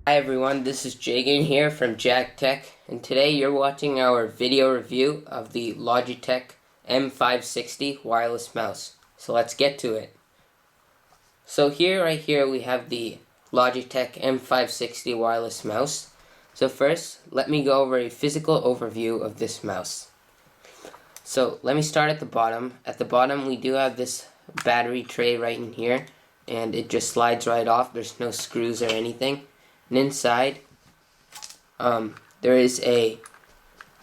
Hi everyone, this is Jagan here from Jag Tech, and today you're watching our video review of the Logitech M560 wireless mouse. So let's get to it. So right here we have the Logitech M560 wireless mouse. So first, let me go over a physical overview of this mouse. So let me start at the bottom. At the bottom we do have this battery tray right in here, and it just slides right off. There's no screws or anything. And inside, there is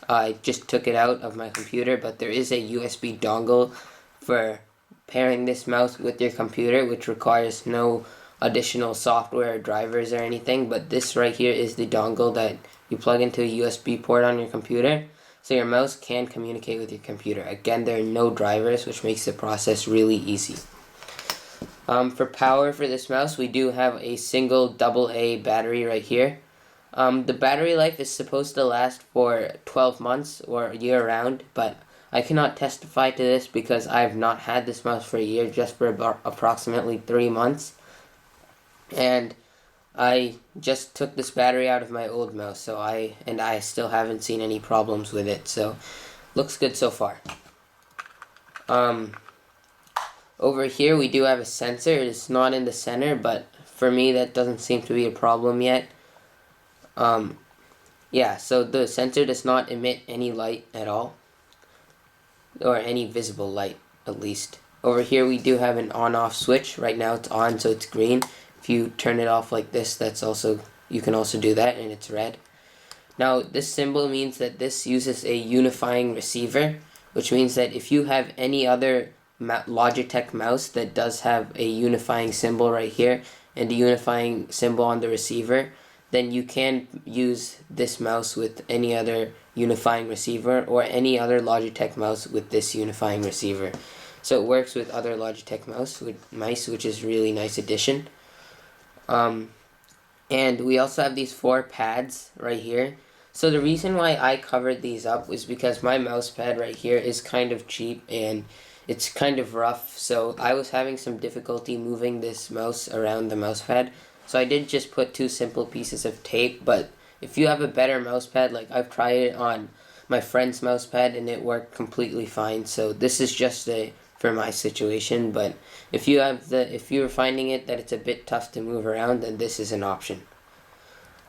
I just took it out of my computer, but there is a USB dongle for pairing this mouse with your computer, which requires no additional software or drivers or anything. But this right here is the dongle that you plug into a USB port on your computer, so your mouse can communicate with your computer. Again, there are no drivers, which makes the process really easy. For power for this mouse, we do have a single AA battery right here. The battery life is supposed to last for 12 months or year round, but I cannot testify to this because I have not had this mouse for a year, just for about approximately 3 months. And I just took this battery out of my old mouse, so I still haven't seen any problems with it, so looks good so far. Over here we do have a sensor. It's not in the center, but for me that doesn't seem to be a problem yet. Yeah, so the sensor does not emit any light at all, or any visible light at least. Over here we do have an on-off switch. Right now it's on, so it's green. If you turn it off like this, you can also do that, and it's red. Now this symbol means that this uses a unifying receiver, which means that if you have any other Logitech mouse that does have a unifying symbol right here and a unifying symbol on the receiver, then you can use this mouse with any other unifying receiver, or any other Logitech mouse with this unifying receiver. So it works with other Logitech mice, which is really nice addition. And we also have these 4 pads right here. So the reason why I covered these up was because my mouse pad right here is kind of cheap and it's kind of rough, so I was having some difficulty moving this mouse around the mouse pad. So I did just put 2 simple pieces of tape, but if you have a better mouse pad, like I've tried it on my friend's mouse pad and it worked completely fine. So this is just for my situation, but if you're finding it that it's a bit tough to move around, then this is an option.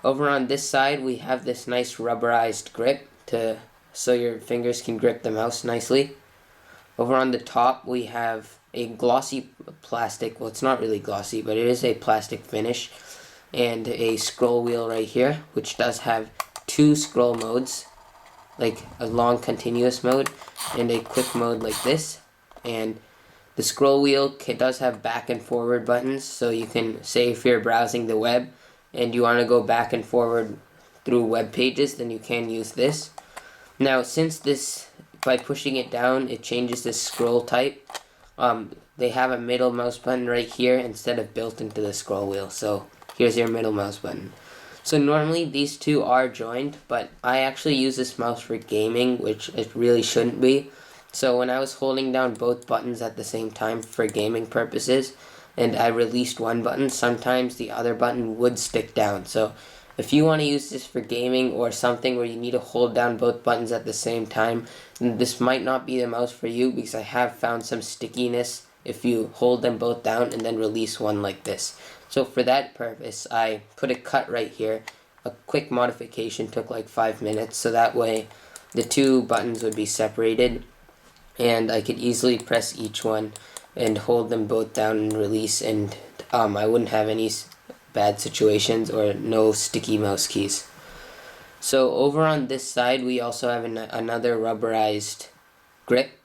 Over on this side we have this nice rubberized grip so your fingers can grip the mouse nicely. Over on the top we have a glossy plastic, well it's not really glossy, but it is a plastic finish, and a scroll wheel right here, which does have 2 scroll modes, like a long continuous mode and a quick mode like this. And the scroll wheel does have back and forward buttons, so you can say if you're browsing the web and you want to go back and forward through web pages, then you can use this. Now since by pushing it down it changes the scroll type, they have a middle mouse button right here instead of built into the scroll wheel, so here's your middle mouse button. So normally these 2 are joined, but I actually use this mouse for gaming, which it really shouldn't be. So when I was holding down both buttons at the same time for gaming purposes and I released one button, sometimes the other button would stick down. So if you want to use this for gaming or something where you need to hold down both buttons at the same time, then this might not be the mouse for you, because I have found some stickiness if you hold them both down and then release one like this. So for that purpose, I put a cut right here. A quick modification took like 5 minutes, so that way the 2 buttons would be separated and I could easily press each one and hold them both down and release, and I wouldn't have any bad situations or no sticky mouse keys. So over on this side we also have another rubberized grip,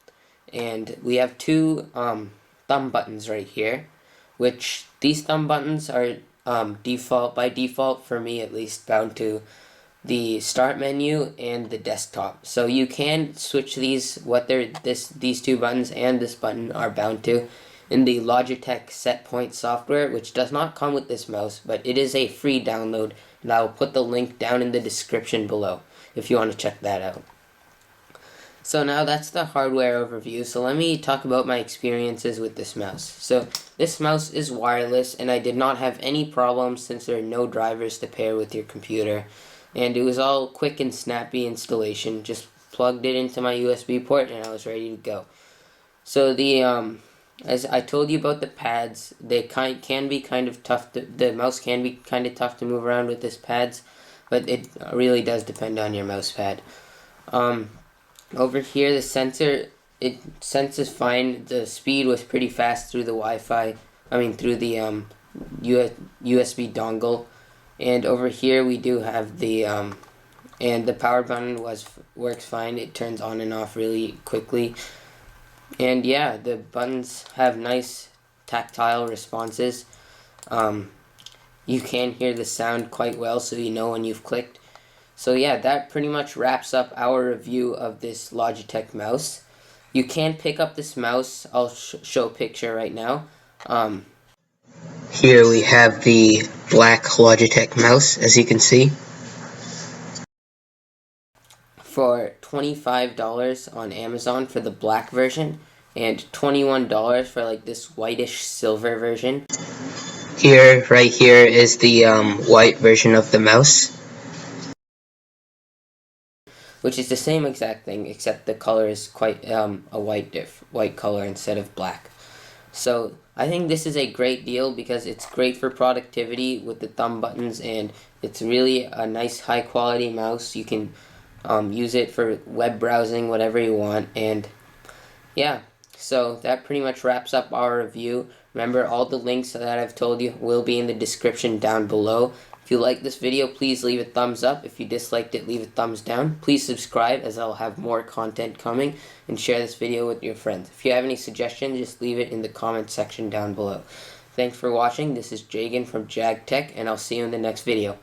and we have 2 thumb buttons right here, which these thumb buttons are by default for me at least, bound to the start menu and the desktop. So you can switch these 2 buttons and this button are bound to in the Logitech Setpoint software, which does not come with this mouse, but it is a free download, and I will put the link down in the description below if you want to check that out. So now that's the hardware overview, so let me talk about my experiences with this mouse. So this mouse is wireless, and I did not have any problems since there are no drivers to pair with your computer. And it was all quick and snappy installation, just plugged it into my USB port and I was ready to go. So as I told you about the pads, they can be kind of tough. The mouse can be kind of tough to move around with this pads, but it really does depend on your mouse pad. Over here, the sensor, it senses fine. The speed was pretty fast through the Wi-Fi. I mean through the USB dongle. And over here we do have the and the power button works fine. It turns on and off really quickly. And yeah, the buttons have nice tactile responses. You can hear the sound quite well, so you know when you've clicked. So yeah, that pretty much wraps up our review of this Logitech mouse. You can pick up this mouse. I'll show a picture right now. Here we have the black Logitech mouse, as you can see, for $25 on Amazon for the black version, and $21 for like this whitish silver version. Right here is the white version of the mouse, which is the same exact thing, except the color is quite a white color instead of black. So I think this is a great deal because it's great for productivity with the thumb buttons, and it's really a nice high quality mouse. You can use it for web browsing, whatever you want. And yeah, so that pretty much wraps up our review. Remember, all the links that I've told you will be in the description down below. If you like this video, please leave a thumbs up. If you disliked it, leave a thumbs down. Please subscribe, as I'll have more content coming, and share this video with your friends. If you have any suggestions, just leave it in the comment section down below. Thanks for watching. This is Jagan from Jag Tech, and I'll see you in the next video.